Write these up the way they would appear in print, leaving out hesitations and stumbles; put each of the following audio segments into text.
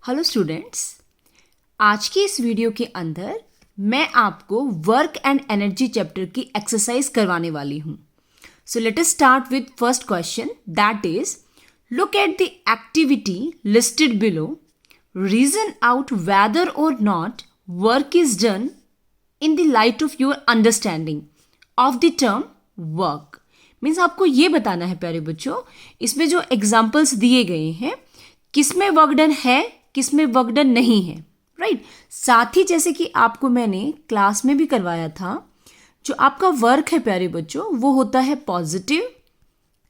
Hello students, आज की इस वीडियो के अंदर मैं आपको वर्क एंड एनर्जी चैप्टर की एक्सरसाइज करवाने वाली हूँ. So let us start with first question, that is look at the activity listed below, reason out whether or not work is done in the light of your understanding of the term work. Means आपको ये बताना है प्यारे बच्चों, इसमें जो examples दिए गए हैं किसमें वर्क डन है, किसमें वर्क डन नहीं है. राइट. साथ ही जैसे कि आपको मैंने क्लास में भी करवाया था, जो आपका वर्क है प्यारे बच्चों वो होता है पॉजिटिव,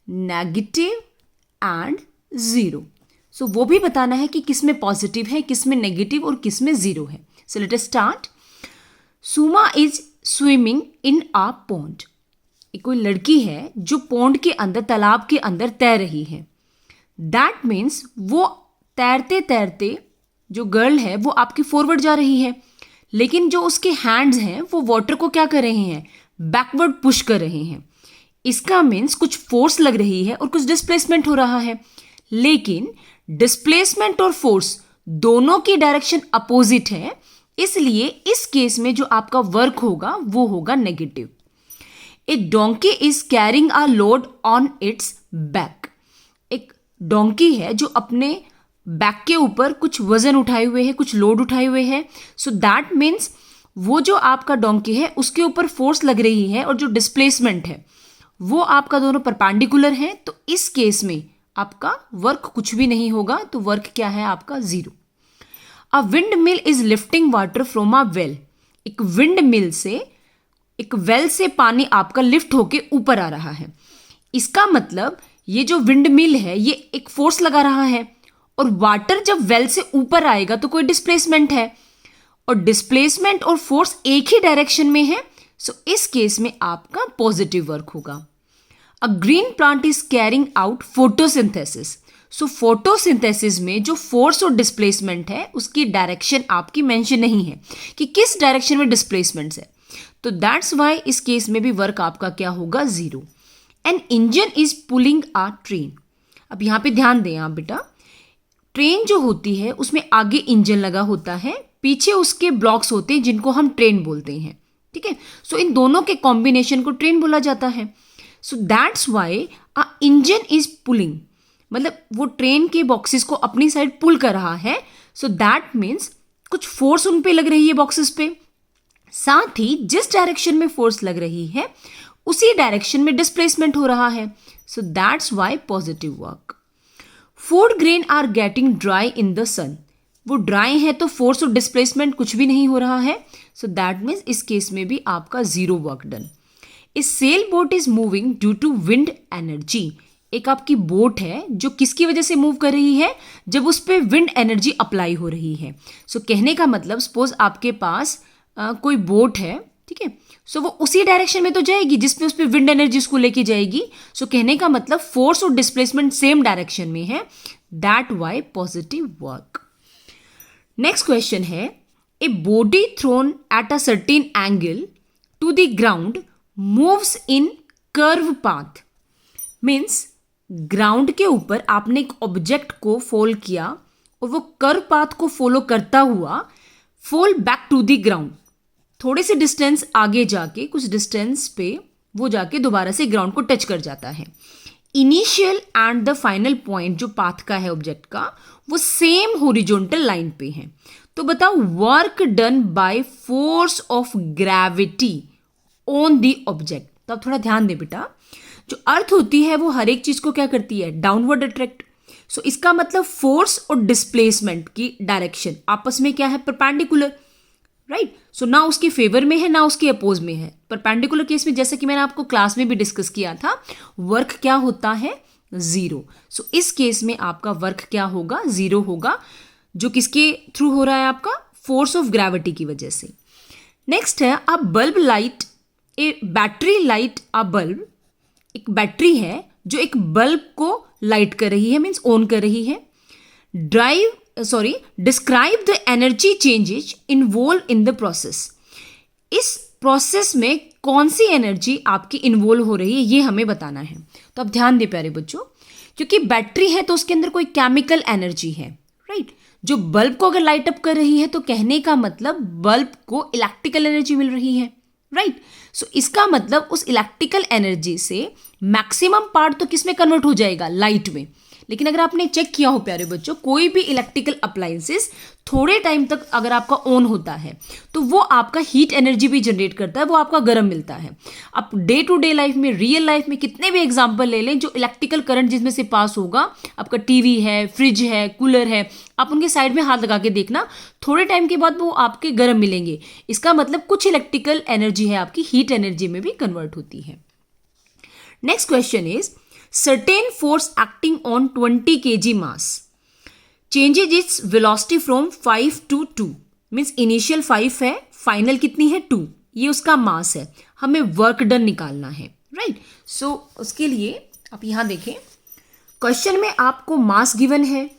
नेगेटिव एंड ज़ीरो. सो वो भी बताना है कि किसमें पॉजिटिव है, किसमें नेगेटिव और किसमें ज़ीरो है. So let us start. Suma is swimming in a pond. एक कोई लड़की है जो पॉन्ड के अंदर, तालाब के अंदर तैर रही है. दैट मीन्स वो तैरते तैरते जो गर्ल है वो आपकी फॉरवर्ड जा रही है, लेकिन जो उसके हैंड्स हैं वो वाटर को क्या कर रहे हैं, बैकवर्ड पुश कर रहे हैं. इसका मीन्स कुछ फोर्स लग रही है और कुछ डिस्प्लेसमेंट हो रहा है, लेकिन डिस्प्लेसमेंट और फोर्स दोनों की डायरेक्शन अपोजिट है. इसलिए इस केस में जो आपका वर्क होगा वो होगा negative. A donkey is carrying a load on it's back. एक डोंकी है जो अपने बैक के ऊपर कुछ वजन उठाए हुए है, कुछ लोड उठाए हुए है. सो दैट मीन्स वो जो आपका डोंकी है उसके ऊपर फोर्स लग रही है और जो डिस्प्लेसमेंट है वो आपका दोनों परपेंडिकुलर है. तो इस केस में आपका वर्क कुछ भी नहीं होगा. तो वर्क क्या है आपका, zero. A wind mill is lifting water from a well. एक विंड मिल से, एक वेल से पानी आपका लिफ्ट होके ऊपर आ रहा है. इसका मतलब ये जो विंड मिल है ये एक फोर्स लगा रहा है, और वाटर जब वेल से ऊपर आएगा तो कोई डिस्प्लेसमेंट है, और डिस्प्लेसमेंट और फोर्स एक ही डायरेक्शन में है. सो इस केस में आपका पॉजिटिव वर्क होगा. A green plant is carrying out photosynthesis. So photosynthesis में जो फोर्स और डिस्प्लेसमेंट है उसकी डायरेक्शन आपकी मेंशन नहीं है कि किस डायरेक्शन में डिस्प्लेसमेंट है. तो दैट्स वाई इस केस में भी वर्क आपका क्या होगा, zero. An engine is pulling a train. अब यहां पे ध्यान दें आप बेटा, ट्रेन जो होती है उसमें आगे इंजन लगा होता है, पीछे उसके ब्लॉक्स होते हैं जिनको हम ट्रेन बोलते हैं. ठीक है. सो इन दोनों के कॉम्बिनेशन को ट्रेन बोला जाता है. So that's why a engine is pulling, मतलब वो ट्रेन के बॉक्सेस को अपनी साइड पुल कर रहा है. सो दैट मीन्स कुछ फोर्स उन पे लग रही है बॉक्सेस पे. साथ ही जिस डायरेक्शन में फोर्स लग रही है उसी डायरेक्शन में डिस्प्लेसमेंट हो रहा है. So that's why positive work. Food grain are getting dry in the sun. वो ड्राई है तो फोर्स और डिस्प्लेसमेंट कुछ भी नहीं हो रहा है. सो दैट मीन्स इस केस में भी आपका zero work done. A sail boat is moving due to wind energy. एक आपकी बोट है जो किसकी वजह से मूव कर रही है, जब उस पर विंड एनर्जी अप्लाई हो रही है. सो कहने का मतलब, सपोज आपके पास कोई बोट है, ठीक है, सो वो उसी डायरेक्शन में तो जाएगी जिसमें उस पर विंड एनर्जी उसको लेके जाएगी. सो कहने का मतलब फोर्स और डिस्प्लेसमेंट सेम डायरेक्शन में है. That why positive work. Next question है, a body thrown at a certain angle to the ground moves in curve path. Means ground के ऊपर आपने एक ऑब्जेक्ट को फॉल किया और वो कर्व पाथ को फॉलो करता हुआ fall back to the ground. थोड़े से डिस्टेंस आगे जाके, कुछ डिस्टेंस पे वो जाके दोबारा से ग्राउंड को टच कर जाता है. Initial and the final point जो पाथ का है ऑब्जेक्ट का वो सेम हॉरिजॉन्टल लाइन पे है. तो बताओ work done by force of gravity on the object. तो अब थोड़ा ध्यान दे बेटा, जो अर्थ होती है वो हर एक चीज को क्या करती है, डाउनवर्ड अट्रैक्ट. सो इसका मतलब फोर्स और डिस्प्लेसमेंट की डायरेक्शन आपस में क्या है, परपेंडिकुलर. राइट. सो ना उसके फेवर में है ना उसके अपोज में है. परपेंडिकुलर केस में जैसे कि मैंने आपको क्लास में भी डिस्कस किया था, वर्क क्या होता है, जीरो. सो इस केस में आपका वर्क क्या होगा, जीरो होगा, जो किसके थ्रू हो रहा है, आपका फोर्स ऑफ ग्रेविटी की वजह से. नेक्स्ट है, अ बल्ब लाइट, ए बैटरी लाइट अ बल्ब. एक बैटरी है जो एक बल्ब को लाइट कर रही है, मीन्स ऑन कर रही है. Describe the energy changes involve in the process. इस प्रोसेस में कौन सी एनर्जी आपकी इन्वॉल्व हो रही है ये हमें बताना है. तो अब ध्यान दे प्यारे बच्चों, क्योंकि बैटरी है तो उसके अंदर कोई केमिकल एनर्जी है. राइट. जो बल्ब को अगर लाइट अप कर रही है तो कहने का मतलब बल्ब को इलेक्ट्रिकल एनर्जी मिल रही है, राइट। सो इसका मतलब उस इलेक्ट्रिकल एनर्जी से मैक्सिमम पार्ट तो किस में कन्वर्ट हो जाएगा, लाइट में। लेकिन अगर आपने चेक किया हो प्यारे बच्चों, कोई भी इलेक्ट्रिकल अप्लायंसेस थोड़े टाइम तक अगर आपका ऑन होता है तो वो आपका हीट एनर्जी भी जनरेट करता है, वो आपका गर्म मिलता है। आप डे टू डे लाइफ में, रियल लाइफ में कितने भी एग्जांपल ले लें, जो इलेक्ट्रिकल करंट जिसमें से पास होगा, आपका टीवी है, फ्रिज है, कूलर है, आप उनके साइड में हाथ लगा के देखना, थोड़े टाइम के बाद वो आपके गर्म मिलेंगे। इसका मतलब कुछ इलेक्ट्रिकल एनर्जी है आपकी हीट एनर्जी में भी कन्वर्ट होती है। Next question is certain force acting on 20 kg mass changes its velocity from 5 to 2 means initial 5 है, फाइनल कितनी है 2, ये उसका मास है, हमें वर्क डन निकालना है, राइट। सो उसके लिए आप यहां देखें, क्वेश्चन में आपको मास गिवन है,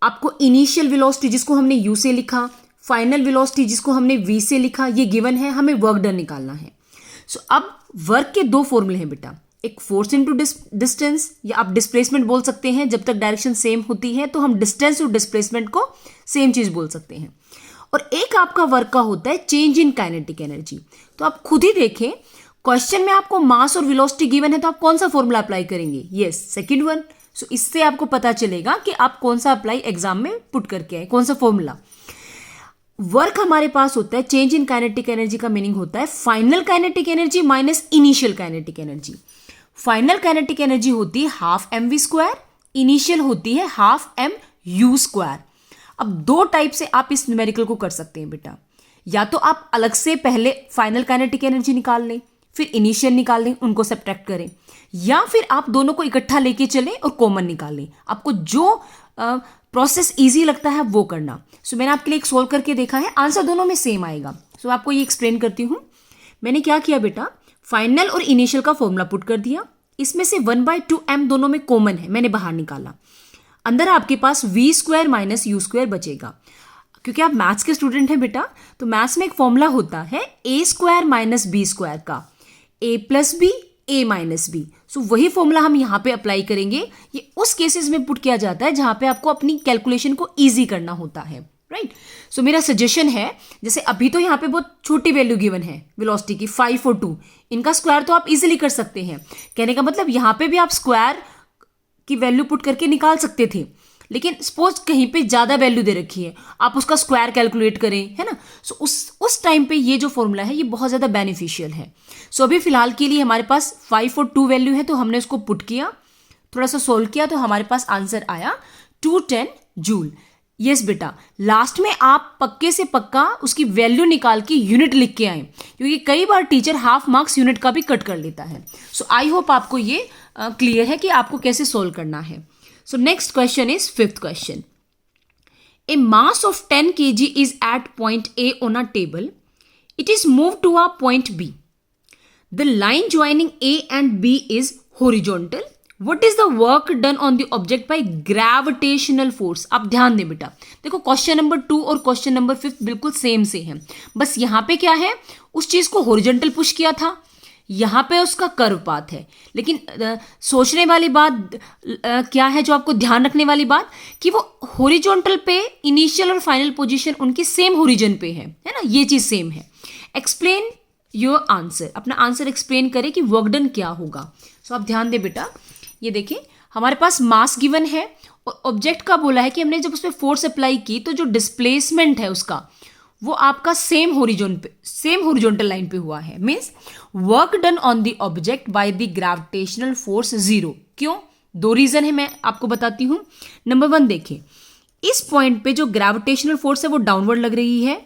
आपको इनिशियल वेलोसिटी जिसको हमने u से लिखा, फाइनल वेलोसिटी जिसको हमने v से लिखा, ये गिवन है, हमें वर्क डन निकालना है। सो अब वर्क के दो फॉर्मूले हैं बेटा, एक फोर्स इनटू डिस्टेंस, या आप डिस्प्लेसमेंट बोल सकते हैं, जब तक डायरेक्शन सेम होती है तो हम डिस्टेंस और डिस्प्लेसमेंट को सेम चीज बोल सकते हैं। और एक आपका वर्क का होता है चेंज इन काइनेटिक एनर्जी। तो आप खुद ही देखें, क्वेश्चन में आपको मास और वेलोसिटी गिवन है तो आप कौन सा फॉर्मूला अप्लाई करेंगे, यस सेकंड वन। सो इससे आपको पता चलेगा कि आप कौन सा अप्लाई एग्जाम में पुट करके आए, कौन सा फॉर्मूला। वर्क हमारे पास होता है चेंज इन काइनेटिक एनर्जी का मीनिंग होता है final kinetic energy minus initial kinetic energy. Final kinetic energy होती है हाफ mv², इनिशियल होती है हाफ mu²। अब दो टाइप से आप इस न्यूमेरिकल को कर सकते हैं बेटा, या तो आप अलग से पहले फाइनल काइनेटिक एनर्जी निकाल लें, फिर इनिशियल निकाल लें, उनको सब्ट्रैक्ट करें, या फिर आप दोनों को इकट्ठा लेके चलें और कॉमन निकाल लें। आपको जो प्रोसेस इजी लगता है वो करना। सो मैंने आपके लिए एक सोल्व करके देखा है, आंसर दोनों में सेम आएगा। सो आपको ये एक्सप्लेन करती हूँ। मैंने क्या किया बेटा, फाइनल और इनिशियल का फॉर्मूला पुट कर दिया, इसमें से 1/2m दोनों में कॉमन है, मैंने बाहर निकाला। अंदर आपके पास v² माइनस u² बचेगा। क्योंकि आप मैथ्स के स्टूडेंट हैं बेटा, तो मैथ्स में एक फॉर्मूला होता है a² माइनस b² का, a plus b a minus b. So वही फॉर्मूला हम यहाँ पे अप्लाई करेंगे। ये उस केसेस में पुट किया जाता है जहाँ पे आपको अपनी कैलकुलेशन को ईजी करना होता है, राइट। सो मेरा सजेशन है, जैसे अभी तो यहाँ पे बहुत छोटी वैल्यू गिवन है वेलोसिटी की 5 और 2, इनका स्क्वायर तो आप इजीली कर सकते हैं। कहने का मतलब यहाँ पे भी आप स्क्वायर की वैल्यू पुट करके निकाल सकते थे, लेकिन सपोज कहीं पे ज़्यादा वैल्यू दे रखी है, आप उसका स्क्वायर कैलकुलेट करें, है ना। सो उस टाइम पे ये जो फॉर्मूला है ये बहुत ज़्यादा बेनिफिशियल है। सो अभी फिलहाल के लिए हमारे पास 5 और 2 वैल्यू है, तो हमने उसको पुट किया, थोड़ा सा सोल्व किया, तो हमारे पास आंसर आया 210 जूल। यस बेटा, लास्ट में आप पक्के से पक्का उसकी वैल्यू निकाल के यूनिट लिख के आए, क्योंकि कई बार टीचर हाफ मार्क्स यूनिट का भी कट कर लेता है। सो आई होप आपको ये क्लियर है कि आपको कैसे सोल्व करना है। So next question is 5th question. A mass of 10 kg is at point A on a table, it is move to a point B, the line joining A and B is horizontal, What is the work done on the object by gravitational force? आप ध्यान दें बेटा, देखो question number 2 और question number 5 बिल्कुल same से हैं, बस यहाँ पे क्या है, उस चीज को हॉरिजॉन्टल पुश किया था, यहाँ पे उसका कर्व पाथ है। लेकिन सोचने वाली बात क्या है, जो आपको ध्यान रखने वाली बात, कि वो हॉरिजॉन्टल पे इनिशियल और फाइनल पोजीशन उनकी सेम हॉरिजॉन पे है ना, ये चीज सेम है। एक्सप्लेन योर आंसर, अपना आंसर एक्सप्लेन करें कि वर्क डन क्या होगा। सो आप ध्यान दें बेटा, ये देखिए हमारे पास मास गिवन है और ऑब्जेक्ट का बोला है कि हमने जब उस पर फोर्स अप्लाई की तो जो डिस्प्लेसमेंट है उसका वो आपका सेम हॉरिजॉन्टल लाइन पे हुआ है। Means work done on the object by the gravitational force 0। क्यों? 2 रीजन है, मैं आपको बताती हूँ। नंबर 1 देखिए, इस पॉइंट पे जो ग्रेविटेशनल फोर्स है वो डाउनवर्ड लग रही है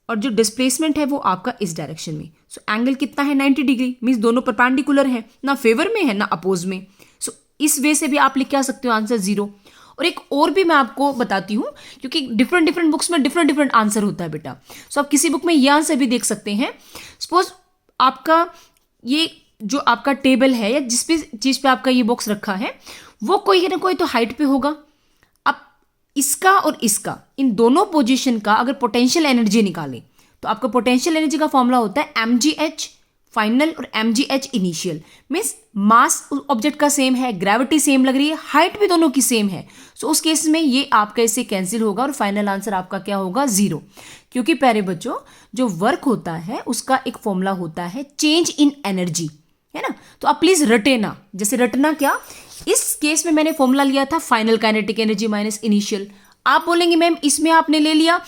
और जो डिस्प्लेसमेंट है वो आपका इस डायरेक्शन में। सो एंगल कितना है 90 डिग्री, मीन्स दोनों परपेंडिकुलर है, ना फेवर में है ना अपोज में। सो इस वे से भी आप लिख के आ सकते हो आंसर 0। और एक और भी मैं आपको बताती हूँ, क्योंकि डिफरेंट बुक्स में डिफरेंट आंसर होता है बेटा। सो आप किसी बुक में ये आंसर भी देख सकते हैं। सपोज आपका ये जो आपका टेबल है या जिस भी चीज पे आपका ये बॉक्स रखा है वो कोई ना कोई तो हाइट पे होगा। अब इसका और इसका, इन दोनों पोजीशन का अगर पोटेंशियल एनर्जी निकालें तो आपका पोटेंशियल एनर्जी का फॉर्मूला होता है mgh फाइनल और mgh initial. Means mass object का सेम है, ग्रेविटी सेम लग रही है, हाइट भी दोनों की सेम है। सो उस केस में ये आपका इससे कैंसिल होगा और फाइनल आंसर आपका क्या होगा, 0। क्योंकि प्यारे बच्चों जो वर्क होता है उसका एक फॉर्मूला होता है चेंज इन एनर्जी, है ना। तो आप प्लीज रटे ना, जैसे रटना क्या, इस केस में मैंने फॉर्मूला लिया था final kinetic energy minus initial. आप बोलेंगे मैम इसमें आपने ले लिया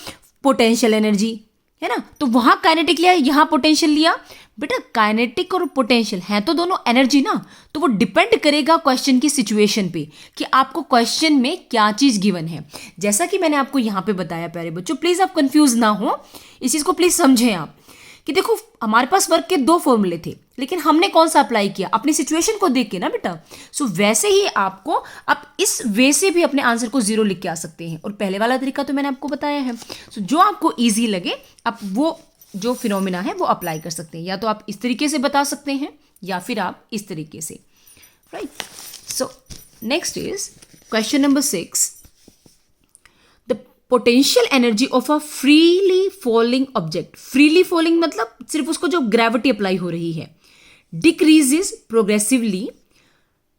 पोटेंशियल एनर्जी, है ना, तो वहां काइनेटिक लिया, यहां पोटेंशियल लिया। बेटा काइनेटिक और पोटेंशियल हैं तो दोनों एनर्जी ना, तो वो डिपेंड करेगा क्वेश्चन की सिचुएशन पे कि आपको क्वेश्चन में क्या चीज गिवन है। जैसा कि मैंने आपको यहां पे बताया प्यारे बच्चों, प्लीज आप कंफ्यूज ना हो, इस चीज को प्लीज समझें आप कि देखो हमारे पास वर्क के 2 फॉर्मूले थे, लेकिन हमने कौन सा अप्लाई किया, अपनी सिचुएशन को देख के ना बेटा। सो वैसे ही आपको आप इस वे से भी अपने आंसर को 0 लिख के आ सकते हैं, और पहले वाला तरीका तो मैंने आपको बताया है। सो जो आपको ईजी लगे आप वो जो फिनोमिना है वो अप्लाई कर सकते हैं, या तो आप इस तरीके से बता सकते हैं या फिर आप इस तरीके से, right. So next is question number 6। The potential energy of a freely falling object, freely falling मतलब सिर्फ उसको जो ग्रेविटी अप्लाई हो रही है, decreases progressively,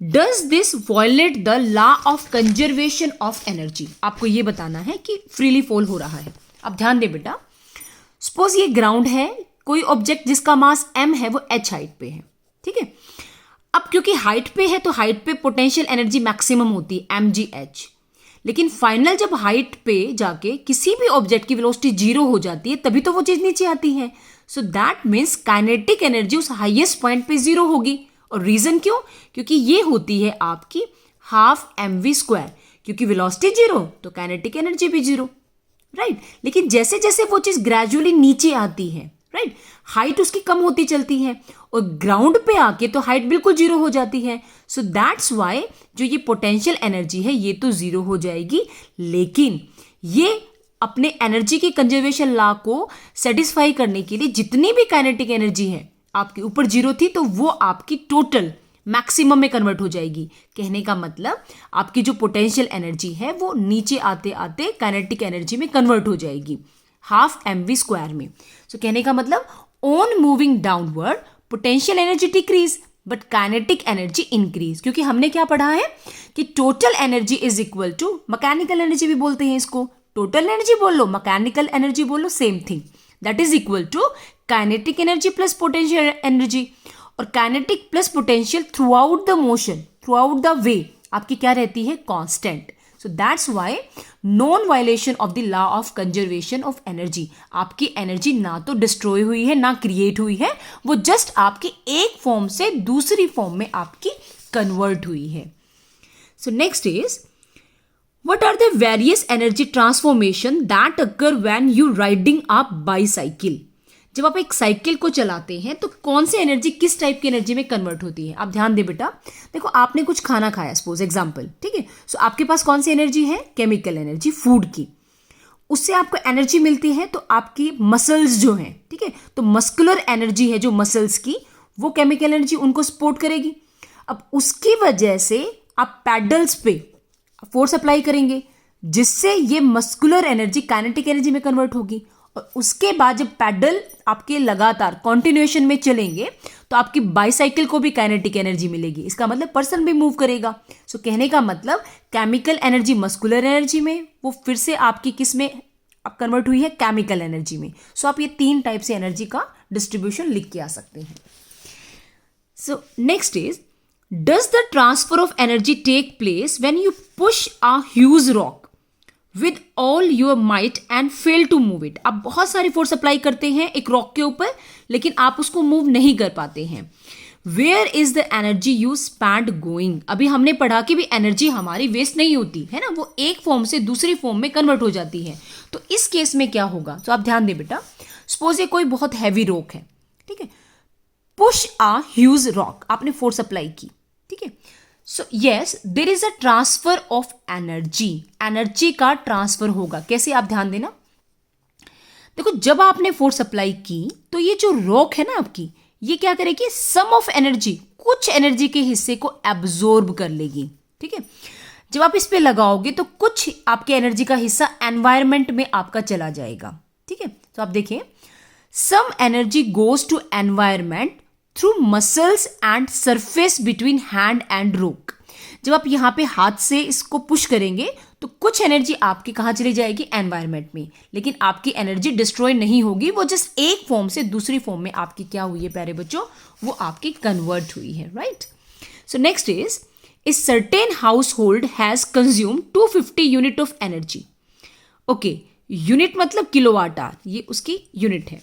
does this violate the law of conservation of energy. आपको ये बताना है कि फ्रीली फॉल हो रहा है। अब ध्यान दे बेटा, सपोज ये ग्राउंड है, कोई ऑब्जेक्ट जिसका मास m है वो h हाइट पे है, ठीक है। अब क्योंकि हाइट पे है तो हाइट पे पोटेंशियल एनर्जी मैक्सिमम होती है mgh, लेकिन फाइनल जब हाइट पे जाके किसी भी ऑब्जेक्ट की वेलोसिटी 0 हो जाती है तभी तो वो चीज नीचे आती है। So that means kinetic energy उस हाईएस्ट पॉइंट पे 0 होगी। और रीजन क्यों, क्योंकि ये होती है आपकी हाफ mv², क्योंकि वेलोसिटी 0 तो काइनेटिक एनर्जी भी 0, राइट। लेकिन जैसे जैसे वो चीज ग्रेजुअली नीचे आती है, राइट, हाइट उसकी कम होती चलती है, और ग्राउंड पे आके तो हाइट बिल्कुल 0 हो जाती है। सो दैट्स वाई जो ये पोटेंशियल एनर्जी है ये तो 0 हो जाएगी, लेकिन ये अपने एनर्जी की कंजर्वेशन लॉ को सेटिस्फाई करने के लिए जितनी भी काइनेटिक एनर्जी है आपके ऊपर 0 थी तो वो आपकी टोटल मैक्सिमम में कन्वर्ट हो जाएगी। कहने का मतलब आपकी जो पोटेंशियल एनर्जी है वो नीचे आते आते काइनेटिक एनर्जी में कन्वर्ट हो जाएगी हाफ mv² में। सो कहने का मतलब on moving downward potential energy decrease but kinetic energy increase, क्योंकि हमने क्या पढ़ा है कि total energy is equal to, mechanical energy भी बोलते हैं इसको, टोटल एनर्जी बोल लो मैकेनिकल एनर्जी बोल लो same thing, that is equal to kinetic energy plus potential energy. और kinetic plus potential throughout the motion, throughout the way आपकी क्या रहती है, constant. So that's why non violation of the law of conservation of energy, आपकी energy ना तो destroy हुई है ना क्रिएट हुई है, वो जस्ट आपकी एक फॉर्म से दूसरी फॉर्म में आपकी कन्वर्ट हुई है। So next is what are the various energy transformation that occur when you riding a bicycle. जब आप एक साइकिल को चलाते हैं तो कौन सी एनर्जी किस टाइप की एनर्जी में कन्वर्ट होती है। आप ध्यान दे बेटा, देखो आपने कुछ खाना खाया सपोज एग्जांपल, ठीक है। सो आपके पास कौन सी एनर्जी है, केमिकल एनर्जी फूड की, उससे आपको एनर्जी मिलती है तो आपकी मसल्स जो हैं, ठीक है, तो मस्कुलर एनर्जी है जो मसल्स की, वो केमिकल एनर्जी उनको सपोर्ट करेगी। अब उसकी वजह से आप पैडल्स पे फोर्स अप्लाई करेंगे जिससे ये मस्कुलर एनर्जी काइनेटिक एनर्जी में कन्वर्ट होगी, और उसके बाद जब पैडल आपके लगातार कॉन्टिन्यूएशन में चलेंगे तो आपकी बाईसाइकिल को भी काइनेटिक एनर्जी मिलेगी, इसका मतलब पर्सन भी मूव करेगा। सो कहने का मतलब केमिकल एनर्जी मस्कुलर एनर्जी में, वो फिर से आपकी किस में अब कन्वर्ट हुई है, केमिकल एनर्जी में। सो आप ये 3 टाइप से एनर्जी का डिस्ट्रीब्यूशन लिख के आ सकते हैं। So next is does the transfer of energy take place when you push a huge rock with all your might and fail to move it. आप बहुत सारी फोर्स अप्लाई करते हैं एक रॉक के ऊपर लेकिन आप उसको मूव नहीं कर पाते हैं। Where is the energy you spend going. अभी हमने पढ़ा कि भी एनर्जी हमारी वेस्ट नहीं होती है ना, वो एक फॉर्म से दूसरी फॉर्म में कन्वर्ट हो जाती है। तो इस केस में क्या होगा, तो आप ध्यान दें बेटा, सपोज ये कोई बहुत हैवी रॉक है, ठीक है, पुश अ ह्यूज रॉक, आपने फोर्स अप्लाई की, ठीक है। So yes there is a transfer of energy, energy का ट्रांसफर होगा। कैसे, आप ध्यान देना, देखो जब आपने फोर्स अप्लाई की तो ये जो रॉक है ना आपकी, ये क्या करेगी, सम ऑफ एनर्जी, कुछ एनर्जी के हिस्से को एब्जॉर्ब कर लेगी, ठीक है। जब आप इस पे लगाओगे तो कुछ आपके एनर्जी का हिस्सा एनवायरमेंट में आपका चला जाएगा, ठीक है। तो आप देखिए, some energy goes to environment through muscles and surface between hand and rock. जब आप यहाँ पे हाथ से इसको पुश करेंगे तो कुछ एनर्जी आपकी कहाँ चली जाएगी, एनवायरमेंट में, लेकिन आपकी एनर्जी डिस्ट्रॉय नहीं होगी, वो जस्ट एक फॉर्म से दूसरी फॉर्म में आपकी क्या हुई है प्यारे बच्चों, वो आपकी कन्वर्ट हुई है, right. So next is a certain house hold has consume 250 unit of energy. Okay, unit मतलब किलोवाट आवर, ये उसकी यूनिट है।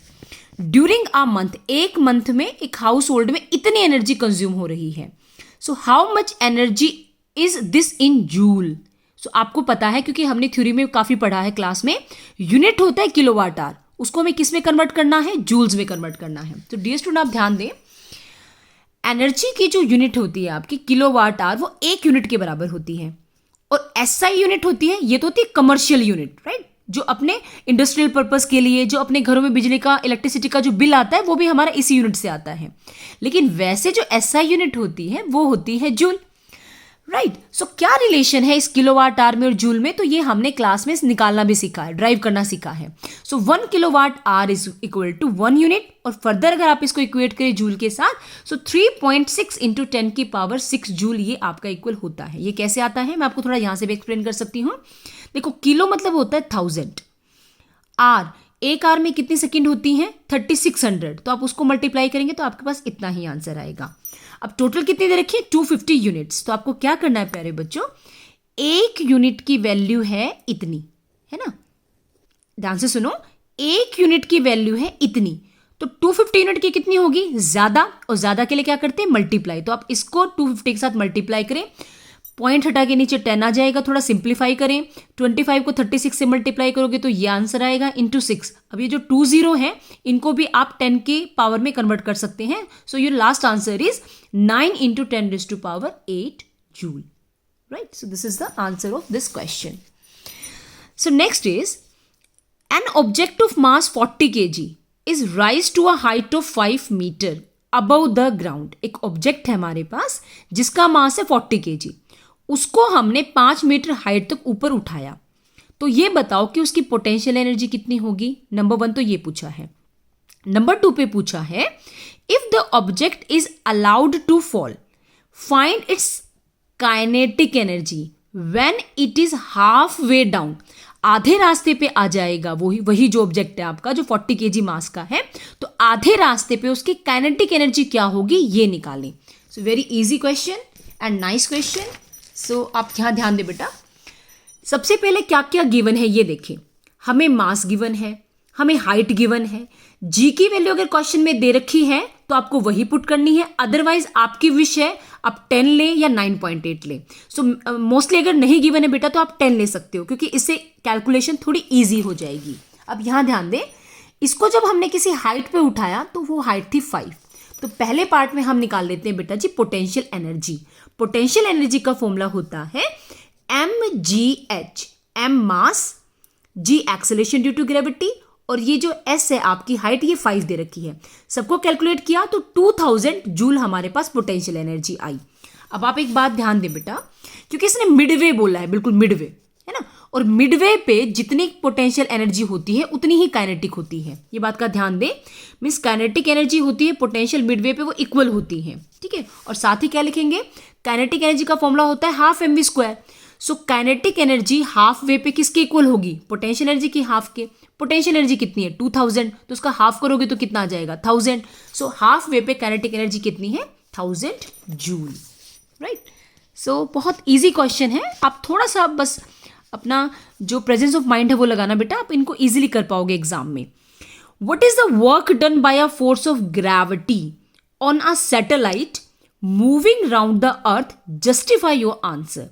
ड्यूरिंग अ मंथ, एक मंथ में एक हाउस होल्ड में इतनी एनर्जी कंज्यूम हो रही है। So how much energy is this in joule. So आपको पता है, क्योंकि हमने थ्योरी में काफी पढ़ा है क्लास में, यूनिट होता है किलोवाट आवर, उसको हमें किस में कन्वर्ट करना है, जूल्स में कन्वर्ट करना है। तो डियर स्टूडेंट आप ध्यान दें, एनर्जी की जो यूनिट होती है आपकी किलोवाट आवर, वो एक यूनिट के बराबर होती है। और एसआई यूनिट होती है, ये तो होती है कमर्शियल यूनिट, राइट, जो अपने इंडस्ट्रियल पर्पस के लिए, जो अपने घरों में बिजली का, इलेक्ट्रिसिटी का जो बिल आता है वो भी हमारा इसी यूनिट से आता है। लेकिन वैसे जो एसआई यूनिट होती है वो होती है जूल, राइट। सो क्या रिलेशन है इस किलोवाट आवर में और जूल में, तो ये हमने क्लास में निकालना भी सीखा है, ड्राइव करना सीखा है। So 1 kilowatt hour is equal to 1 unit, और फर्दर अगर आप इसको इक्वेट करें जूल के साथ, सो 3.6 इंटू 10 की पावर 6 जूल ये आपका इक्वल होता है। ये कैसे आता है मैं आपको थोड़ा यहां से भी एक्सप्लेन कर सकती हूँ। देखो, किलो मतलब होता है 1000, आर, एक आर में कितनी सेकंड होती हैं, 3600, तो आप उसको मल्टीप्लाई करेंगे तो आपके पास इतना ही आंसर आएगा। अब टोटल कितनी दे रखी है, 250 यूनिट्स। तो आपको क्या करना है प्यारे बच्चों, एक यूनिट की वैल्यू है इतनी, है ना, ध्यान से सुनो, एक यूनिट की वैल्यू है इतनी, तो 250 यूनिट की कितनी होगी, ज्यादा, और ज्यादा के लिए क्या करते हैं, मल्टीप्लाई। तो आप इसको 250 के साथ मल्टीप्लाई करें, पॉइंट हटा के नीचे 10 आ जाएगा, थोड़ा सिंप्लीफाई करें, 25 को 36 से मल्टीप्लाई करोगे तो ये आंसर आएगा इंटू 6। अब ये जो 20 है इनको भी आप 10 के पावर में कन्वर्ट कर सकते हैं। So your last answer is 9 into 10 raise to power 8 joule, right. So this is the answer of this question. So next is an object of mass 40 kg is raise to a height of 5 metre above the ground. एक object है हमारे पास जिसका मास है 40 kg, उसको हमने 5 metre height तक ऊपर उठाया, तो ये बताओ कि उसकी पोटेंशियल एनर्जी कितनी होगी। नंबर 1 तो ये पूछा है। नंबर 2 पे पूछा है, if the object is allowed to fall, find its kinetic energy when it is half way down. आधे रास्ते पे आ जाएगा वही जो ऑब्जेक्ट है आपका, जो 40 kg मास का है, तो आधे रास्ते पे उसकी काइनेटिक एनर्जी क्या होगी ये निकालें। So very easy question and nice question. So आप यहाँ ध्यान दें बेटा, सबसे पहले क्या क्या गिवन है ये देखें। हमें मास गिवन है, हमें हाइट गिवन है, जी की वैल्यू अगर क्वेश्चन में दे रखी है तो आपको वही पुट करनी है, अदरवाइज आपकी विश है आप 10 लें या 9.8 लें। सो मोस्टली अगर नहीं गिवन है बेटा तो आप 10 ले सकते हो, क्योंकि इससे कैलकुलेशन थोड़ी ईजी हो जाएगी। अब यहाँ ध्यान दें, इसको जब हमने किसी हाइट पे उठाया तो वो हाइट थी 5, तो पहले पार्ट में हम निकाल लेते हैं बेटा जी पोटेंशियल एनर्जी। पोटेंशियल एनर्जी का फॉर्मूला होता है mgh, m mass, g acceleration due to gravity, और ये जो s है आपकी हाइट ये 5 दे रखी है। सबको कैलकुलेट किया तो 2000 जूल हमारे पास पोटेंशियल एनर्जी आई। अब आप एक बात ध्यान दें बेटा, क्योंकि इसने मिडवे बोला है, बिल्कुल मिडवे है ना, और मिडवे पे जितनी पोटेंशियल एनर्जी होती है उतनी ही काइनेटिक होती है। ये बात का ध्यान दें, मीन्स काइनेटिक एनर्जी होती है पोटेंशियल मिडवे पे वो इक्वल होती है, ठीक है। और साथ ही क्या लिखेंगे, काइनेटिक एनर्जी का फॉर्मूला होता है half mv²। So kinetic energy half way पे किसके इक्वल होगी, पोटेंशियल एनर्जी की हाफ के। पोटेंशियल एनर्जी कितनी है 2000, तो उसका हाफ करोगे तो कितना आ जाएगा 1000। सो हाफ वे पे काइनेटिक एनर्जी कितनी है 1000 जूल, राइट। सो बहुत इजी क्वेश्चन है, आप थोड़ा सा बस अपना जो प्रेजेंस ऑफ माइंड है वो लगाना बेटा, आप इनको इजीली कर पाओगे एग्जाम में। What is the work done by a force of gravity on a satellite moving round the earth, justify your answer.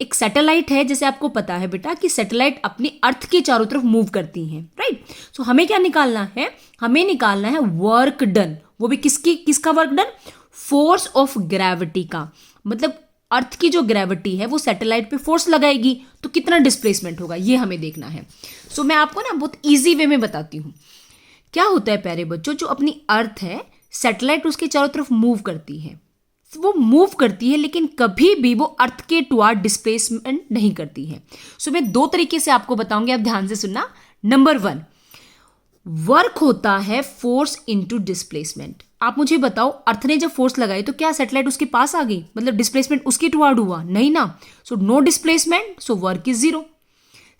एक सैटेलाइट है, जैसे आपको पता है बेटा कि सैटेलाइट अपनी अर्थ के चारों तरफ मूव करती हैं, राइट। सो हमें क्या निकालना है, हमें निकालना है वर्क डन, वो भी किसका work done, force of gravity का। मतलब अर्थ की जो ग्रेविटी है वो सैटेलाइट पे फोर्स लगाएगी तो कितना डिस्प्लेसमेंट होगा ये हमें देखना है। सो मैं आपको ना बहुत ईजी वे में बताती हूँ। क्या होता है प्यारे बच्चों, जो अपनी अर्थ है सैटेलाइट उसके चारों तरफ मूव करती है, वो मूव करती है लेकिन कभी भी वो अर्थ के टुवर्ड डिस्प्लेसमेंट नहीं करती है। सो मैं 2 तरीके से आपको बताऊंगी, आप ध्यान से सुनना। नंबर 1, वर्क होता है फोर्स इनटू डिस्प्लेसमेंट। आप मुझे बताओ, अर्थ ने जब फोर्स लगाई तो क्या सैटेलाइट उसके पास आ गई, मतलब डिस्प्लेसमेंट उसके टुवर्ड हुआ? नहीं ना। So no displacement, so work is zero.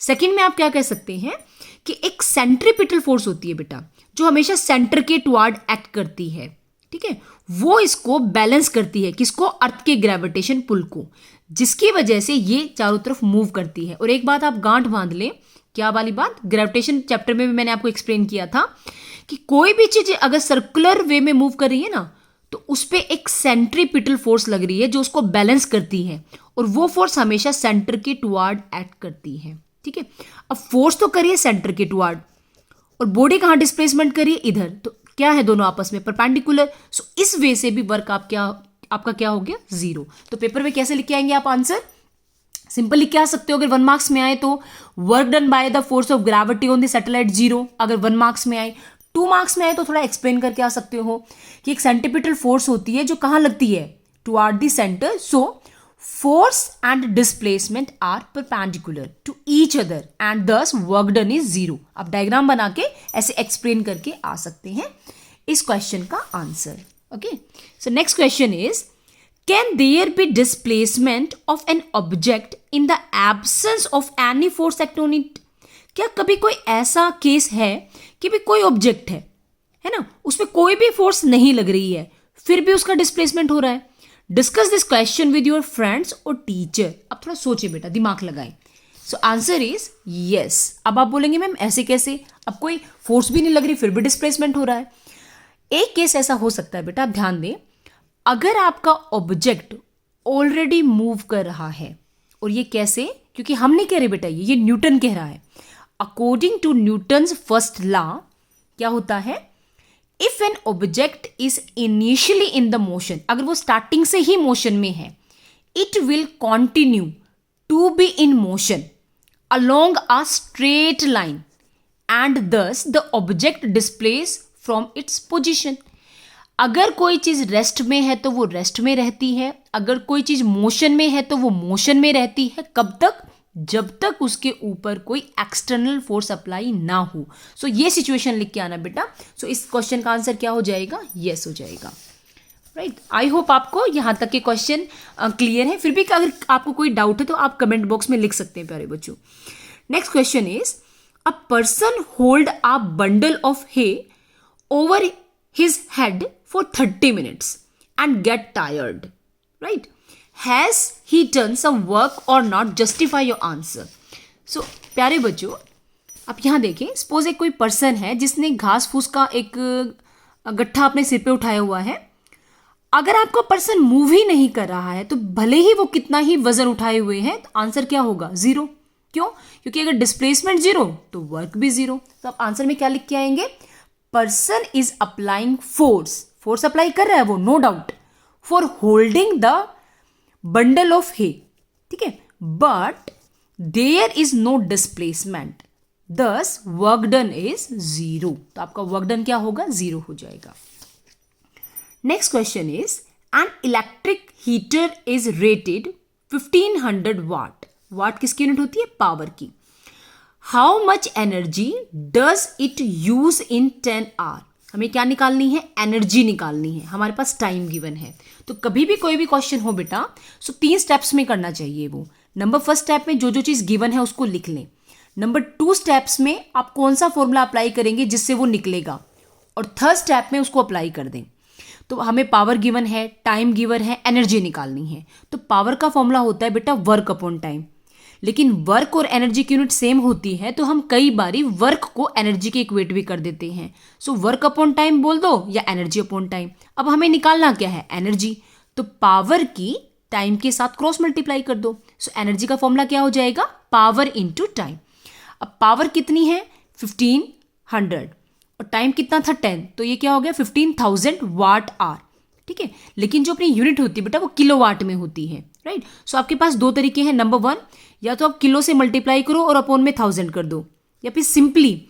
Second में आप क्या कह सकते हैं कि एक सेंट्रीपिटल फोर्स होती है बेटा, जो हमेशा सेंटर के टुवर्ड एक्ट करती है, ठीक है, वो इसको बैलेंस करती है, किसको? अर्थ के ग्रेविटेशन पुल को, जिसकी वजह से ये चारों तरफ मूव करती है। और एक बात आप गांठ बांध लें, क्या वाली बात? ग्रेविटेशन चैप्टर में भी मैंने आपको एक्सप्लेन किया था कि कोई भी चीज अगर सर्कुलर वे में मूव कर रही है ना, तो उस पर एक सेंट्रीपिटल फोर्स लग रही है जो उसको बैलेंस करती है, और वो फोर्स हमेशा सेंटर के टुवर्ड एक्ट करती है, ठीक है। अब फोर्स तो करिए सेंटर के टुवर्ड, और बॉडी कहाँ डिस्प्लेसमेंट करिए? इधर। तो क्या है दोनों आपस में? परपेंडिकुलर। सो इस वे से भी वर्क आपका क्या हो गया? जीरो। तो पेपर में कैसे लिख के आएंगे आप आंसर? सिंपल लिख के आ सकते हो। अगर 1 मार्क्स में आए तो work done by the force of gravity on the satellite zero, अगर 1 मार्क्स में आए। 2 मार्क्स में आए तो थोड़ा एक्सप्लेन करके आ सकते हो कि एक सेंट्रीपिटल फोर्स होती है जो कहाँ लगती है? Toward the centre. So force and displacement are perpendicular to each other and thus work done is zero। आप डायग्राम बना के ऐसे एक्सप्लेन करके आ सकते हैं इस क्वेश्चन का answer. Okay, so next question is, can there be displacement of an object in the absence of any force act on it? क्या कभी कोई ऐसा केस है कि भी कोई ऑब्जेक्ट है ना, उसमें कोई भी फोर्स नहीं लग रही है, फिर भी उसका डिस्प्लेसमेंट हो रहा है? Discuss this question with your friends और टीचर। अब थोड़ा सोचिए बेटा, दिमाग लगाएं। So answer is yes. अब आप बोलेंगे मैम ऐसे कैसे, अब कोई फोर्स भी नहीं लग रही फिर भी डिस्प्लेसमेंट हो रहा है। एक केस ऐसा हो सकता है बेटा, आप ध्यान दें, अगर आपका ऑब्जेक्ट ऑलरेडी मूव कर रहा है, और ये कैसे? क्योंकि हम नहीं कह रहे बेटा, ये न्यूटन कह रहा है। According to Newton's first law क्या होता है? If an object is initially in the motion, अगर वो स्टार्टिंग से ही मोशन में है, it will continue to be in motion along a straight line and thus the object displace from its position. अगर कोई चीज रेस्ट में है तो वो रेस्ट में रहती है, अगर कोई चीज मोशन में है तो वो मोशन में रहती है। कब तक? जब तक उसके ऊपर कोई एक्सटर्नल फोर्स अप्लाई ना हो। सो ये सिचुएशन लिख के आना बेटा। सो इस क्वेश्चन का आंसर क्या हो जाएगा? यस हो जाएगा। राइट, आई होप आपको यहाँ तक के क्वेश्चन क्लियर है। फिर भी अगर आपको कोई डाउट है तो आप कमेंट बॉक्स में लिख सकते हैं प्यारे बच्चों। Next question is, a person hold a bundle of hay over his head for 30 minutes and get tired, right? Has he done some work or not? Justify your answer. So प्यारे बच्चों, आप यहाँ देखें, सपोज एक कोई person है जिसने घास फूस का एक गट्ठा अपने सिर पे उठाया हुआ है। अगर आपका पर्सन मूव ही नहीं कर रहा है तो भले ही वो कितना ही वजन उठाए हुए हैं, तो आंसर क्या होगा? जीरो। क्यों? क्योंकि अगर डिस्प्लेसमेंट जीरो तो वर्क भी जीरो। तो आप आंसर में क्या लिख के आएंगे? Person is applying force apply कर रहा है वो, no doubt, for holding the bundle of hay, ठीक है, but there is no displacement, thus work done is zero. तो आपका वर्क डन क्या होगा? जीरो हो जाएगा। Next question is, an electric heater is rated 1500 watt. Watt किसकी unit होती है? पावर की। How much energy does it use in 10 hour? हमें क्या निकालनी है? एनर्जी निकालनी है। हमारे पास टाइम गिवन है। तो कभी भी कोई भी क्वेश्चन हो बेटा, सो 3 स्टेप्स में करना चाहिए वो। नंबर फर्स्ट स्टेप में जो जो चीज़ गिवन है उसको लिख लें। नंबर 2 स्टेप्स में आप कौन सा फॉर्मूला अप्लाई करेंगे जिससे वो निकलेगा, और थर्ड स्टेप में उसको अप्लाई कर दें। तो हमें पावर गिवन है, टाइम गिवन है, एनर्जी निकालनी है। तो पावर का फॉर्मूला होता है बेटा वर्क अपॉन टाइम, लेकिन वर्क और एनर्जी की यूनिट सेम होती है तो हम कई बारी वर्क को एनर्जी के इक्वेट भी कर देते हैं। सो वर्क अपॉन टाइम बोल दो या एनर्जी अपॉन टाइम। अब हमें निकालना क्या है? एनर्जी। तो पावर की टाइम के साथ क्रॉस मल्टीप्लाई कर दो। सो एनर्जी का फॉर्मूला क्या हो जाएगा? Power into time. अब पावर कितनी है? 1500, और टाइम कितना था? 10, तो ये क्या हो गया? 15,000 वाट आवर, ठीक है। लेकिन जो अपनी यूनिट होती है बेटा वो किलोवाट में होती है, राइट। सो आपके पास 2 तरीके हैं। नंबर 1, या तो आप किलो से मल्टीप्लाई करो और अपॉन में 1000 कर दो, या फिर simply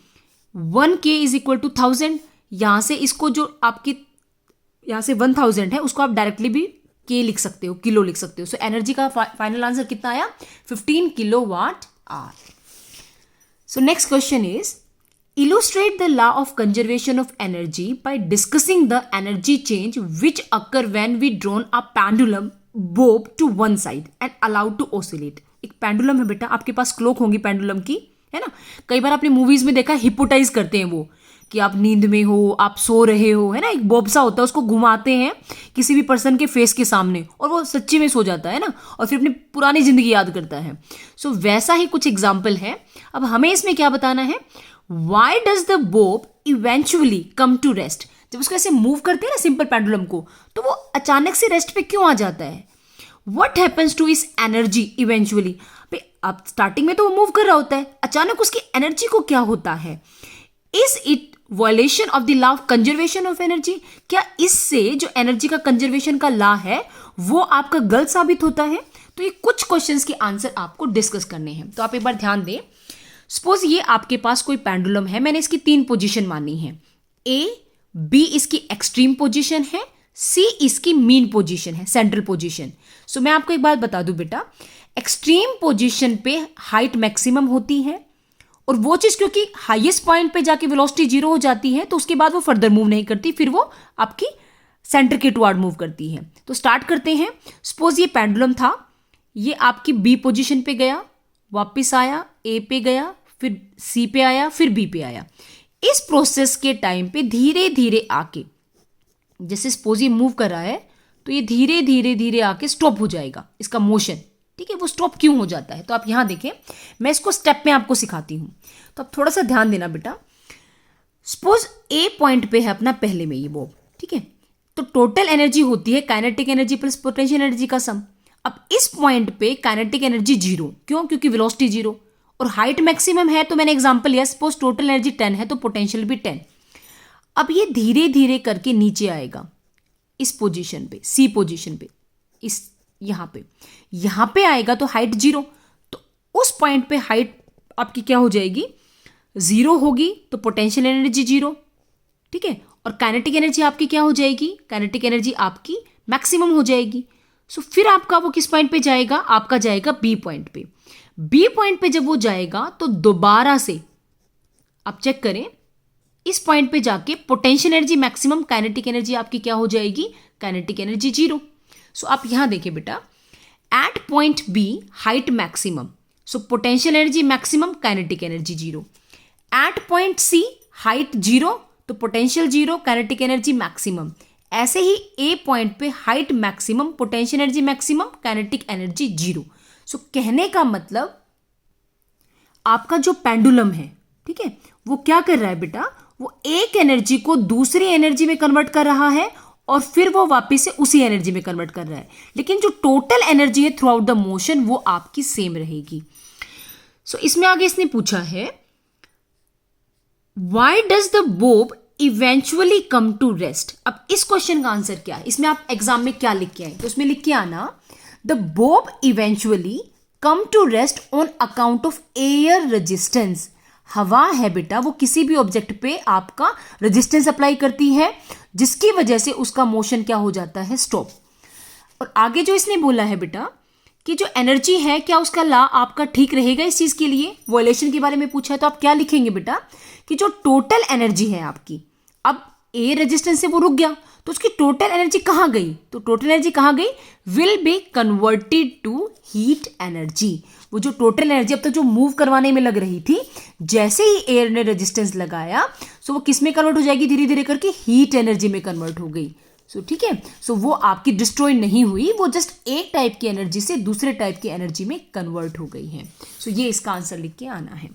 1K is equal to 1000। यहाँ से इसको जो आपकी यहाँ से 1000 है उसको आप डायरेक्टली भी K लिख सकते हो, किलो लिख सकते हो। सो एनर्जी का फाइनल आंसर कितना आया? 15 kilowatt hour. So next question is, Illustrate the law of conservation of energy by discussing the energy change which occur when we drawn a pendulum bob to one side and allowed to oscillate. एक pendulum है बेटा, आपके पास clock होंगी pendulum की, है ना. कई बार आपने मूवीज में देखा, हिप्नोटाइज करते हैं वो, कि आप नींद में हो, आप सो रहे हो, है ना. एक बॉब सा होता है, उसको घुमाते हैं किसी भी पर्सन के फेस के सामने और वो सच्ची में सो जाता है ना, और फिर अपनी पुरानी जिंदगी याद करता है. सो वैसा ही कुछ एग्जाम्पल है. अब हमें इसमें क्या बताना है, why does the bob eventually come to rest. जब उसको ऐसे मूव करते हैं ना सिंपल पेंडुलम को, तो वो अचानक से रेस्ट पे क्यों आ जाता है. वट हैपन्स टू इस एनर्जी इवेंचुअली. अब स्टार्टिंग में तो वो मूव कर रहा होता है, अचानक उसकी एनर्जी को क्या होता है. Is it violation of the law of conservation of energy. क्या इससे जो एनर्जी का कंजर्वेशन का लॉ है वो आपका गलत साबित होता है. तो ये कुछ क्वेश्चंस के आंसर आपको डिस्कस करने हैं. तो आप एक बार ध्यान दें. सपोज ये आपके पास कोई पेंडुलम है, मैंने इसकी 3 पोजीशन मानी है. ए, बी इसकी एक्सट्रीम पोजीशन है, सी इसकी मीन पोजीशन है, सेंट्रल पोजीशन. सो मैं आपको एक बात बता दूं बेटा, एक्सट्रीम पोजीशन पे हाइट मैक्सिमम होती है, और वो चीज क्योंकि हाईएस्ट पॉइंट पे जाके वेलोसिटी 0 हो जाती है, तो उसके बाद वो फर्दर मूव नहीं करती, फिर वो आपकी सेंटर के टुवार्ड मूव करती है. तो स्टार्ट करते हैं. सपोज ये पेंडुलम था, ये आपकी बी पोजीशन पे गया, वापस आया, ए पे गया, फिर सी पे आया, फिर बी पे आया. इस प्रोसेस के टाइम पे धीरे धीरे आके, जैसे सपोज ये मूव कर रहा है, तो ये धीरे धीरे धीरे आके स्टॉप हो जाएगा इसका मोशन. ठीक है, वो स्टॉप क्यों हो जाता है, तो आप यहां देखें, मैं इसको स्टेप में आपको सिखाती हूं, तो आप थोड़ा सा ध्यान देना बेटा. सपोज ए पॉइंट पे है अपना पहले में ये बॉब, ठीक है, तो टोटल एनर्जी होती है kinetic energy plus potential energy का सम. अब इस पॉइंट पे काइनेटिक एनर्जी 0, क्यों, क्योंकि वेलोसिटी 0 और हाइट मैक्सिमम है. तो मैंने एग्जांपल लिया, सपोज टोटल एनर्जी 10 है तो पोटेंशियल भी 10. अब ये धीरे धीरे करके नीचे आएगा इस पोजीशन पे, सी पोजीशन पे, इस यहां पे आएगा तो हाइट 0. तो उस पॉइंट पे हाइट आपकी क्या हो जाएगी, 0 होगी, तो पोटेंशियल एनर्जी 0. ठीक है, और काइनेटिक एनर्जी आपकी क्या हो जाएगी, काइनेटिक एनर्जी आपकी मैक्सिमम हो जाएगी. सो फिर आपका वो किस पॉइंट पे जाएगा, आपका जाएगा बी पॉइंट पे. बी पॉइंट पे जब वो जाएगा तो दोबारा से आप चेक करें, इस पॉइंट पे जाके potential energy maximum, kinetic energy आपकी क्या हो जाएगी, काइनेटिक एनर्जी 0. सो आप यहां देखिए बेटा, at point B height maximum, so potential energy maximum, kinetic energy 0. At point C height 0, तो पोटेंशियल 0, काइनेटिक एनर्जी मैक्सिमम. ऐसे ही ए पॉइंट पे height maximum, potential energy maximum, kinetic energy 0. So कहने का मतलब आपका जो पेंडुलम है, ठीक है, वो क्या कर रहा है बेटा, वो एक एनर्जी को दूसरी एनर्जी में कन्वर्ट कर रहा है और फिर वो वापस से उसी एनर्जी में कन्वर्ट कर रहा है. लेकिन जो टोटल एनर्जी है थ्रू आउट द मोशन वो आपकी सेम रहेगी. सो इसमें आगे इसने पूछा है, why does the bob eventually come to rest. अब इस क्वेश्चन का आंसर क्या है, इसमें आप एग्जाम में क्या लिख के आए, तो उसमें लिख के आना, the bob eventually come to rest on account of air resistance. हवा है बेटा, वो किसी भी ऑब्जेक्ट पे आपका रेजिस्टेंस अप्लाई करती है, जिसकी वजह से उसका मोशन क्या हो जाता है, स्टॉप. और आगे जो इसने बोला है बेटा कि जो एनर्जी है, क्या उसका लॉ आपका ठीक रहेगा इस चीज के लिए, वॉयलेशन के बारे में पूछा है, तो आप क्या लिखेंगे बेटा कि जो टोटल एनर्जी है आपकी, अब ए रेजिस्टेंस से वो रुक गया, तो उसकी टोटल एनर्जी कहां गई, तो टोटल एनर्जी कहां गई, will be converted to heat energy. वो जो टोटल एनर्जी अब तक जो मूव करवाने में लग रही थी, जैसे ही एयर ने रेजिस्टेंस लगाया, सो वो किस में कन्वर्ट हो जाएगी, धीरे धीरे करके हीट एनर्जी में कन्वर्ट हो गई. सो ठीक है, सो वो आपकी डिस्ट्रॉय नहीं हुई, वो जस्ट एक टाइप की एनर्जी से दूसरे टाइप की एनर्जी में कन्वर्ट हो गई है. सो ये इसका आंसर लिख के आना है.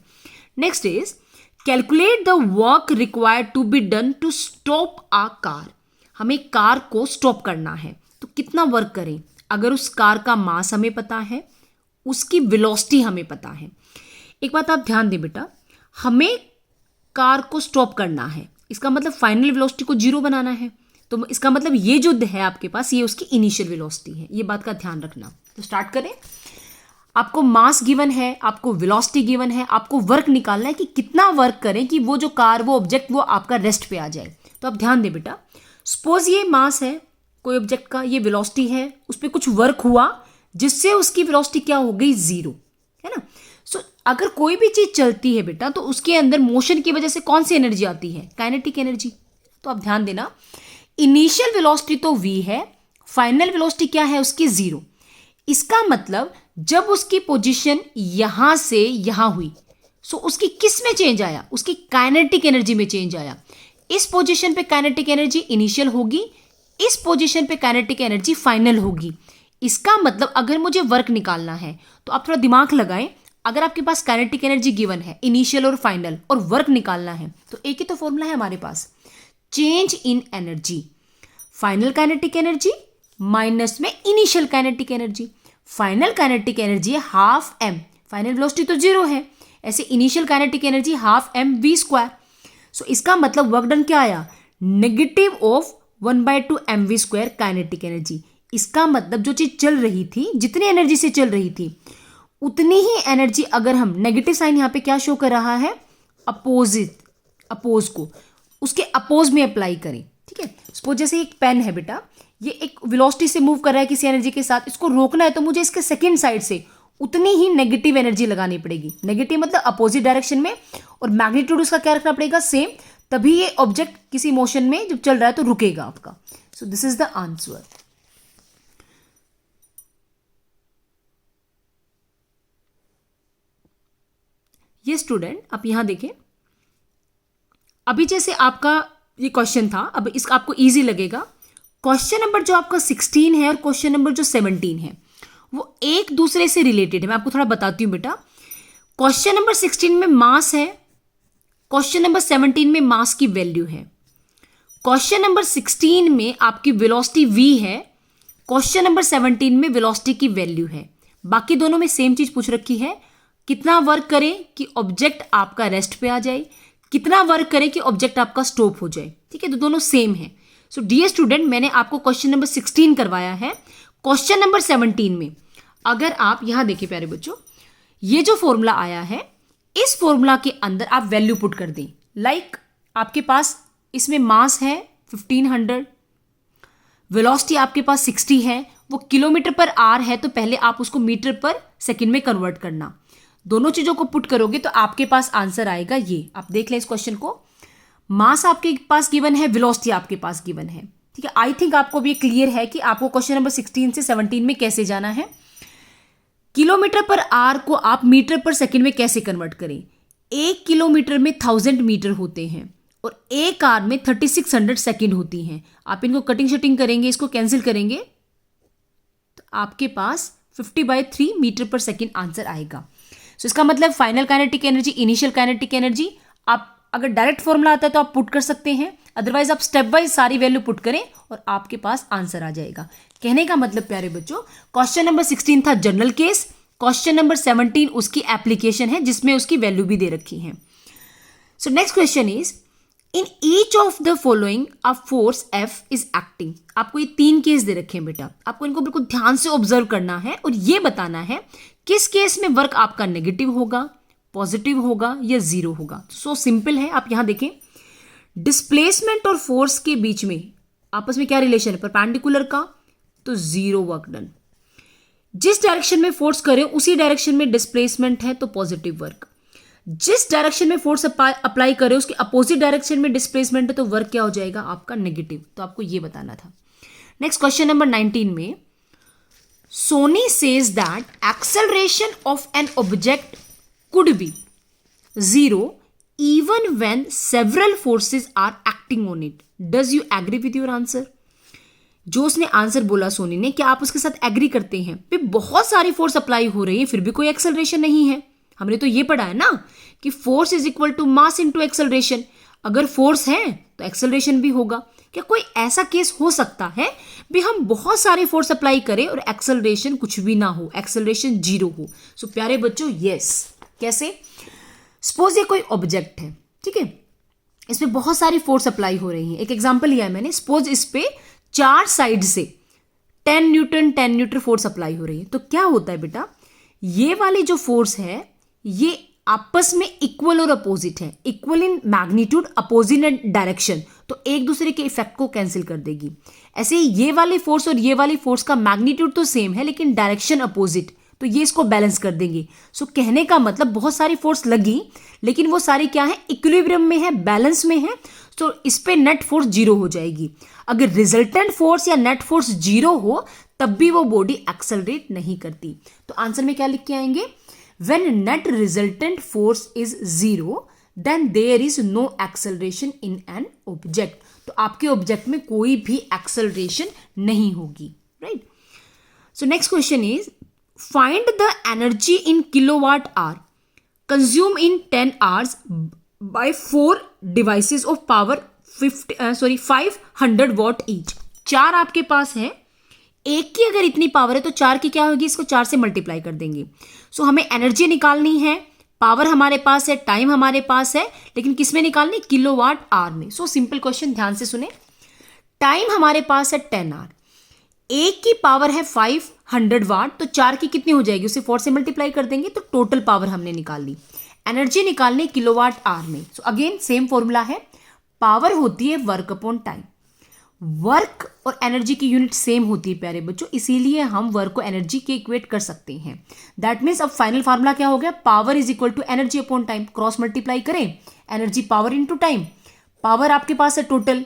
Next is calculate the work required to be done to stop a car. हमें कार को स्टॉप करना है, तो कितना वर्क करें. अगर उस कार का मास हमें पता है, उसकी वेलोसिटी हमें पता है. एक बात आप ध्यान दें बेटा, हमें कार को स्टॉप करना है, इसका मतलब फाइनल वेलोसिटी को 0 बनाना है. तो इसका मतलब ये जो है आपके पास, ये उसकी इनिशियल वेलोसिटी है. ये बात का ध्यान रखना. तो स्टार्ट करें. आपको मास गिवन है, आपको वेलोसिटी गिवन है, आपको वर्क निकालना है कि कितना वर्क करें कि वो जो कार, वो ऑब्जेक्ट, वो आपका रेस्ट पे आ जाए. तो आप ध्यान दें बेटा, सपोज ये मास है कोई ऑब्जेक्ट का, ये वेलोसिटी है, उस पर कुछ वर्क हुआ जिससे उसकी वेलोसिटी क्या हो गई, 0, है ना. सो अगर कोई भी चीज चलती है बेटा तो उसके अंदर मोशन की वजह से कौन सी एनर्जी आती है? Kinetic energy. तो आप ध्यान देना, इनिशियल वेलोसिटी तो v है, फाइनल वेलोसिटी क्या है उसकी? 0। इसका मतलब जब उसकी पोजीशन यहां से यहां हुई, सो उसकी किस में चेंज आया? उसकी काइनेटिक एनर्जी में चेंज आया। इस पोजीशन पे काइनेटिक एनर्जी इनिशियल होगी, इस पोजीशन पे काइनेटिक एनर्जी फाइनल होगी। इसका मतलब अगर मुझे वर्क निकालना है तो आप थोड़ा दिमाग लगाएं। अगर आपके पास काइनेटिक एनर्जी गिवन है, इनिशियल और फाइनल, और वर्क निकालना है, तो एक ही तो फॉर्मूला है हमारे पास, change in energy. Final kinetic energy minus में initial kinetic energy. Final kinetic energy है हाफ m, फाइनल वेलोसिटी तो 0 है, ऐसे initial kinetic energy half mv²। So इसका मतलब वर्क डन क्या आया? Negative of 1/2 mv² kinetic energy. इसका मतलब जो चीज चल रही थी, जितनी एनर्जी से चल रही थी, उतनी ही एनर्जी अगर हम नेगेटिव साइन यहां पे क्या शो कर रहा है? अपोज को उसके अपोज में अप्लाई करें। ठीक है, सपोज जैसे एक पेन है बेटा, ये एक वेलोसिटी से मूव कर रहा है किसी एनर्जी के साथ, इसको रोकना है तो मुझे इसके सेकेंड साइड से उतनी ही नेगेटिव एनर्जी लगानी पड़ेगी। नेगेटिव मतलब अपोजिट डायरेक्शन में, और मैग्नीट्यूड उसका क्या रखना पड़ेगा? सेम। तभी ये ऑब्जेक्ट किसी मोशन में जब चल रहा है तो रुकेगा आपका। सो दिस इज द आंसर। ये स्टूडेंट आप यहां देखें, अभी जैसे आपका ये क्वेश्चन था, अब इसका आपको इजी लगेगा। क्वेश्चन नंबर जो आपका 16 है और क्वेश्चन नंबर जो 17 है वो एक दूसरे से रिलेटेड है। मैं आपको थोड़ा बताती हूं बेटा। क्वेश्चन नंबर 16 में मास है, क्वेश्चन नंबर 17 में मास की वैल्यू है। क्वेश्चन नंबर 16 में आपकी वेलोसिटी v है, क्वेश्चन नंबर 17 में वेलोसिटी की वैल्यू है। बाकी दोनों में सेम चीज पूछ रखी है, कितना वर्क करें कि ऑब्जेक्ट आपका रेस्ट पे आ जाए, कितना वर्क करें कि ऑब्जेक्ट आपका स्टॉप हो जाए। ठीक है, तो दोनों सेम है। सो डियर स्टूडेंट, मैंने आपको क्वेश्चन नंबर 16 करवाया है। क्वेश्चन नंबर 17 में अगर आप यहां देखिए प्यारे बच्चों, ये जो फॉर्मूला आया है, इस फॉर्मूला के अंदर आप वैल्यू पुट कर दें। लाइक आपके पास इसमें मास है 1500, वेलोसिटी आपके पास 60 है, वो किलोमीटर पर आवर है, तो पहले आप उसको मीटर पर सेकंड में कन्वर्ट करना। दोनों चीजों को पुट करोगे तो आपके पास आंसर आएगा ये। आप देख लें इस क्वेश्चन को, मास आपके पास गिवन है, वेलोसिटी आपके पास गिवन है। ठीक है, आई थिंक आपको भी क्लियर है कि आपको क्वेश्चन नंबर 16 से 17 में कैसे जाना है। किलोमीटर पर आवर को आप मीटर पर सेकंड में कैसे कन्वर्ट करें। 1 किलोमीटर में 1000 मीटर होते हैं और 1 आवर में 3600 सेकंड होती हैं। आप इनको कटिंग शटिंग करेंगे, इसको कैंसिल करेंगे, तो आपके पास 50/3 मीटर पर सेकंड आंसर आएगा। सो इसका मतलब final kinetic energy, initial kinetic energy, आप अगर डायरेक्ट फॉर्मूला आता है तो आप पुट कर सकते हैं, अदरवाइज आप स्टेप वाइज सारी वैल्यू पुट करें और आपके पास आंसर आ जाएगा। कहने का मतलब प्यारे बच्चों, क्वेश्चन नंबर 16 था जनरल केस, क्वेश्चन नंबर 17 उसकी एप्लीकेशन है जिसमें उसकी वैल्यू भी दे रखी है। So next question is, in each of the following a force F is acting. आपको ये 3 केस दे रखे हैं बेटा, आपको इनको बिल्कुल ध्यान से ऑब्जर्व करना है और ये बताना है किस केस में वर्क आपका नेगेटिव होगा, पॉजिटिव होगा या 0 होगा। सो सिंपल है, आप यहां देखें, डिस्प्लेसमेंट और फोर्स के बीच में आपस में क्या रिलेशन है? परपेंडिकुलर का, तो 0 वर्क डन। जिस डायरेक्शन में फोर्स करें उसी डायरेक्शन में डिस्प्लेसमेंट है तो पॉजिटिव वर्क। जिस डायरेक्शन में फोर्स अप्लाई करें उसके अपोजिट डायरेक्शन में डिस्प्लेसमेंट है तो वर्क क्या हो जाएगा आपका? नेगेटिव। तो आपको ये बताना था। नेक्स्ट क्वेश्चन नंबर 19 में, Soni says that acceleration of an object could be 0 even when several forces are acting on it. Does you agree with your answer? जो उसने आंसर बोला सोनी ने, क्या आप उसके साथ एग्री करते हैं? पे बहुत सारी फोर्स अप्लाई हो रही है फिर भी कोई एक्सेलरेशन नहीं है। हमने तो ये पढ़ा है ना कि force is equal to mass into acceleration. अगर फोर्स है तो एक्सेलरेशन भी होगा। क्या कोई ऐसा केस हो सकता है भी हम बहुत सारे फोर्स अप्लाई करें और एक्सेलरेशन कुछ भी ना हो, एक्सेलरेशन 0 हो? सो प्यारे बच्चों, यस। कैसे? सपोज ये कोई ऑब्जेक्ट है, ठीक है, इसमें बहुत सारी फोर्स अप्लाई हो रही है। एक एग्जांपल लिया है मैंने, सपोज इस पे 4 साइड से 10 न्यूटन फोर्स अप्लाई हो रही है। तो क्या होता है बेटा, ये वाली जो फोर्स है ये आपस में इक्वल और अपोजिट है, equal in magnitude, opposite in direction, तो एक दूसरे के इफेक्ट को कैंसिल कर देगी। ऐसे ही ये वाली फोर्स और ये वाली फोर्स का मैग्नीट्यूड तो सेम है लेकिन डायरेक्शन अपोजिट, तो ये इसको बैलेंस कर देंगे। सो कहने का मतलब बहुत सारी फोर्स लगी, लेकिन वो सारी क्या है, इक्विलिब्रियम में है, बैलेंस में है, तो इस पे नेट फोर्स जीरो हो जाएगी। अगर रिजल्टेंट फोर्स या नेट फोर्स जीरो हो तब भी वो बॉडी एक्सेलरेट नहीं करती। तो आंसर में क्या लिख के आएंगे, when net resultant force is zero then there is no acceleration in an object. तो आपके ऑब्जेक्ट में कोई भी एक्सेलरेशन नहीं होगी, right. So next question is find the energy in kilowatt hour consume in 10 hours by 4 devices of power 500 watt each। 4 आपके पास है, एक की अगर इतनी पावर है तो 4 की क्या होगी, इसको 4 से मल्टीप्लाई कर देंगे। सो हमें एनर्जी निकालनी है, पावर हमारे पास है, टाइम हमारे पास है, लेकिन किस में निकालनी, किलोवाट आवर में। सो सिंपल क्वेश्चन, ध्यान से सुने। टाइम हमारे पास है 10 hour, एक की पावर है 500 वाट, तो 4 की कितनी हो जाएगी, उसे 4 से मल्टीप्लाई कर देंगे तो टोटल पावर हमने निकाल ली। एनर्जी निकालनी किलोवाट आवर में। सो अगेन सेम फॉर्मूला है, पावर होती है वर्क अपॉन टाइम। वर्क और एनर्जी की यूनिट सेम होती है प्यारे बच्चों, इसीलिए हम वर्क को एनर्जी के इक्वेट कर सकते हैं। दैट मीन्स अब फाइनल फार्मूला क्या हो गया, power is equal to energy upon time. Cross multiply करें, energy power into time. Power आपके पास है टोटल,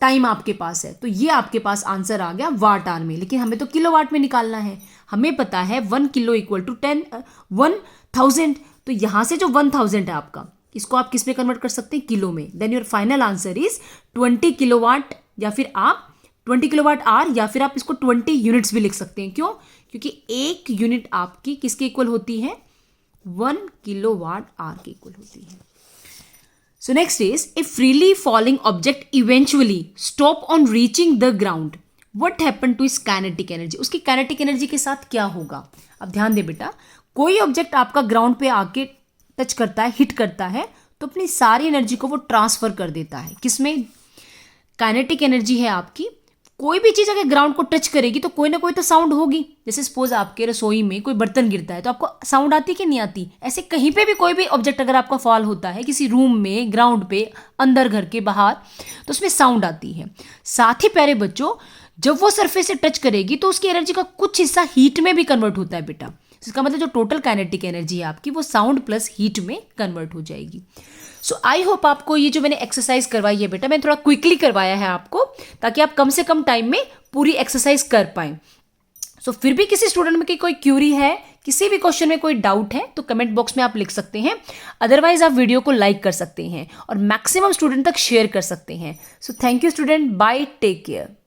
टाइम आपके पास है, तो ये आपके पास आंसर आ गया वाट आवर में। लेकिन हमें तो किलोवाट में निकालना है। हमें पता है 1 किलो इक्वल टू 1000, तो यहां से जो 1000 है आपका, इसको आप किस में कन्वर्ट कर सकते हैं, किलो में। Then your final answer is 20 kilowatt, या फिर आप 20 किलोवाट आवर, या फिर आप इसको 20 यूनिट्स भी लिख सकते हैं। क्यों, क्योंकि एक यूनिट आपकी किसके इक्वल होती है, 1 किलोवाट आवर के इक्वल होती है। So next is, a freely falling object eventually stop on reaching the ground. What happened to its kinetic energy? उसकी kinetic energy के साथ क्या होगा। अब ध्यान दे बेटा, कोई ऑब्जेक्ट आपका ग्राउंड पे आके टच करता है, हिट करता है, तो अपनी सारी एनर्जी को वो ट्रांसफर कर देता है। किसमें, काइनेटिक एनर्जी है आपकी। कोई भी चीज़ अगर ग्राउंड को टच करेगी तो कोई ना कोई तो साउंड होगी। जैसे सपोज आपके रसोई में कोई बर्तन गिरता है तो आपको साउंड आती है कि नहीं आती। ऐसे कहीं पे भी कोई भी ऑब्जेक्ट अगर आपका फॉल होता है, किसी रूम में, ग्राउंड पे, अंदर घर के बाहर, तो उसमें साउंड आती है। साथ ही प्यारे बच्चों, जब वो सरफेस से टच करेगी तो उसकी एनर्जी का कुछ हिस्सा हीट में भी कन्वर्ट होता है बेटा। इसका मतलब जो टोटल काइनेटिक एनर्जी है आपकी, वो साउंड प्लस हीट में कन्वर्ट हो जाएगी। सो आई होप आपको ये जो मैंने एक्सरसाइज करवाई है बेटा, मैंने थोड़ा क्विकली करवाया है आपको, ताकि आप कम से कम टाइम में पूरी एक्सरसाइज कर पाएं। सो फिर भी किसी स्टूडेंट में कोई क्यूरी है, किसी भी क्वेश्चन में कोई डाउट है, तो कमेंट बॉक्स में आप लिख सकते हैं। अदरवाइज आप वीडियो को लाइक कर सकते हैं और मैक्सिमम स्टूडेंट तक शेयर कर सकते हैं। So thank you student, bye, take care.